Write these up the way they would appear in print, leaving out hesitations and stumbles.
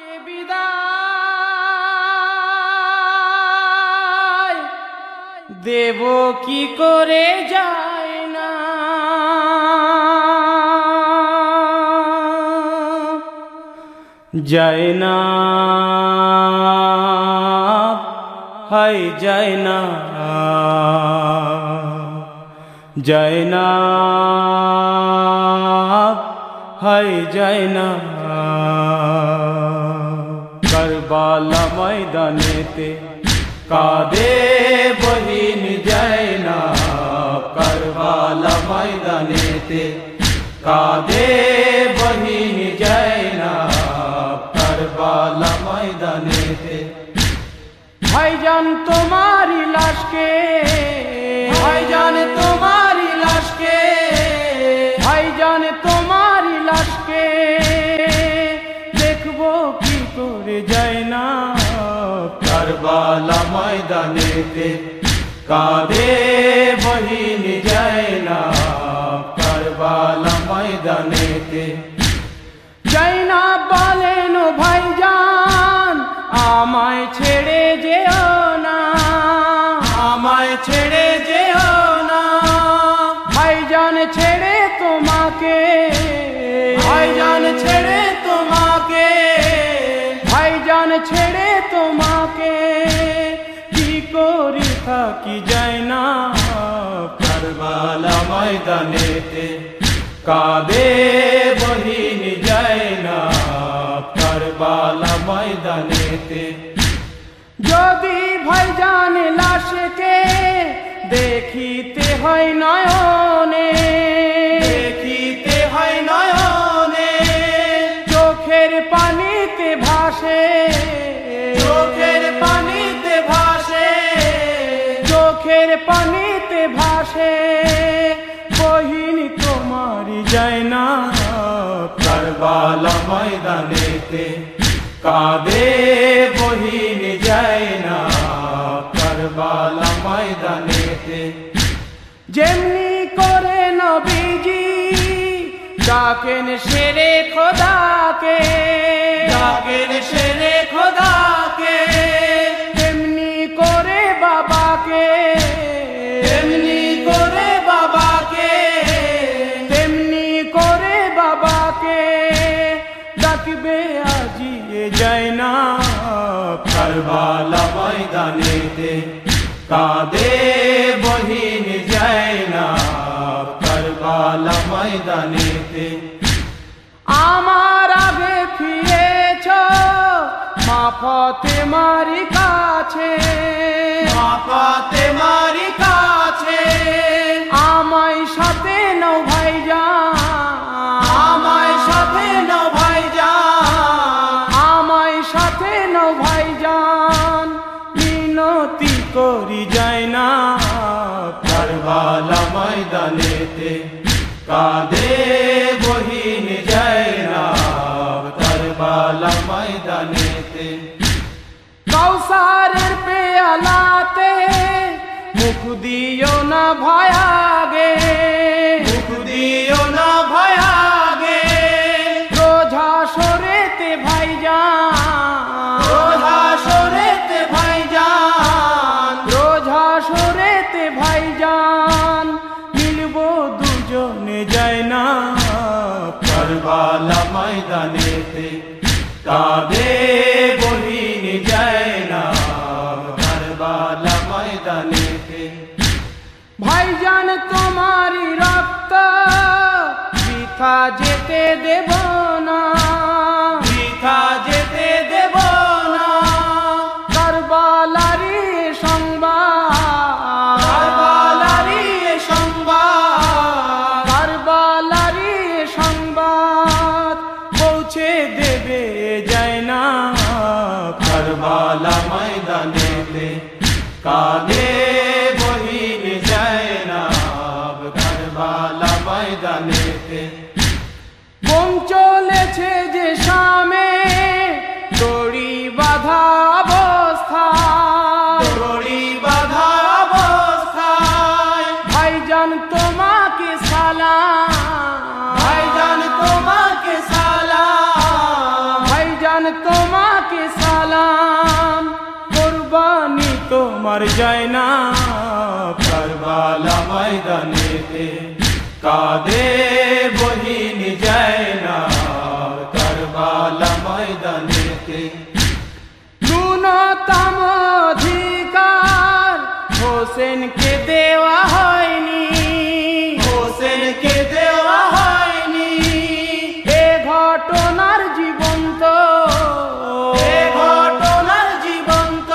তোমাকে বিদায় দেব কি করে যায় না, যায় না হায় যায় না, যায় না হায় যায় না। কারবালা ময়দানেতে কাঁদে বহিন জয়নাব, কারবালা ময়দানেতে কাঁদে বহিন জয়নাব, কারবালা ময়দানেতে। ভাইজান তোমারি লাশকে, ভাইজান তোমারি লাশকে, ভাইজান তোমারি লাশকে দেখবো কি করে যায় না। কারবালা ময়দানেতে কাঁদে বহিন জয়নাব, কারবালা ময়দানেতে। জয়নাব বলেন ভাইজান আমায় ছেড়ে যেও না, আমায় ছেড়ে যেও না। ভাইজান ছেড়ে তোমাকে, ভাইজান ছেড়ে তোমাকে, ভাইজান ছেড়ে তোমাকে কি করি থাকি যায় না। কারবালা ময়দানেতে কাঁদে বহিন জয়নাব, কারবালা ময়দানেতে। যদি ভাইজান লাশকে দেখিতে হয় নয়নে, দেখিতে হয় নয়নে, চোখের পানিতে ভাসে, চোখের পানিতে ভাসে, চোখের পানিতে ভাসে বহিন তোমারি যায় না। কারবালা ময়দানেতে কাঁদে বহিন জয়নাব, কারবালা ময়দানেতে। যেমনি করে নবীজি ডাকেন শেরে খোদাকে, ডাকেন শেরে খোদাকে, তেমনি করে বাবাকে, তেমনি করে বাবাকে, তেমনি করে বাবাকে ডাকবে আজিয়ে যায় না। কারবালা ময়দানেতে কাঁদে বহিন জয়নাব, কারবালা ময়দানেতে। আমার আগে ফিরেছ মা ফাতেমারি কাছে, মা ফাতেমারি কাছে। আমায় সাথে নাও ভাইজান, আমায় সাথে নাও ভাইজান, আমায় সাথে নাও ভাইজান মিনতি করি যায় না। কারবালা ময়দানেতে কাঁদে বহিন জয়নাব, কারবালা ময়দানেতে। কাউসারের পেয়ালাতে মুখ দিও না ভয়াগে, মুখ দিও না ভয়াগে। রোজা সরেতে ভাইজান, রোজা সরেতে ভাইজান, রোজা সরেতে ভাইজান মিলবো দুজনে যায় না। কারবালা ময়দানেতে কাঁদে বহিন জয়নাব, কারবালা ময়দানেতে। ভাইজান তোমারি রক্ত বৃথা যেতে দেব না, বৃথা যেতে দেব না। কারবালারি সংবাদ, কারবালারি সংবাদ, কারবালারি সংবাদ পৌঁছে দেবে যায় না। কারবালা ময়দানেতে কাঁদে বহিন জয়নাব, কারবালা ময়দানেতে। বোম চলেছে যে শামে দড়ি বাঁধা অবস্থায়, দড়ি বাঁধা অবস্থায়। ভাইজান তোমাকে সালাম, ভাইজান তোমাকে সালাম, ভাইজান তোমাকে তোমার জয়নাব কারবালা ময়দানেতে কাঁদে বহিন জয়নাব কারবালা ময়দানেতে ন্যূনতম অধিকার হোসেনকে দেওয়া হয়নি হোসেনকে দেওয়া হয়নি এ ঘটনার জীবন্ত এ ঘটনার জীবন্ত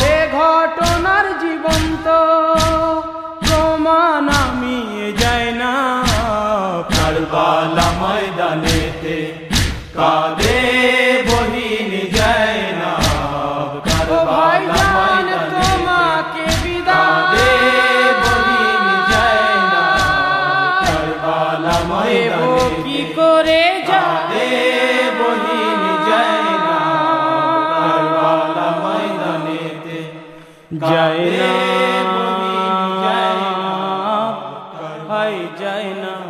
এ ঘটনার জীবন্ত প্রমাণ আমি জয়নাব কারবালা ময়দানেতে কাঁদে বহিন জয়নাব কারবালা ময়দানেতে তোমাকে বিদায় বহিন জয়নাব কারবালা ময়দানেতে কি করে যাবে বহিন জয়নাব কারবালা ময়দানেতে জয়নাব হায় জয়নাব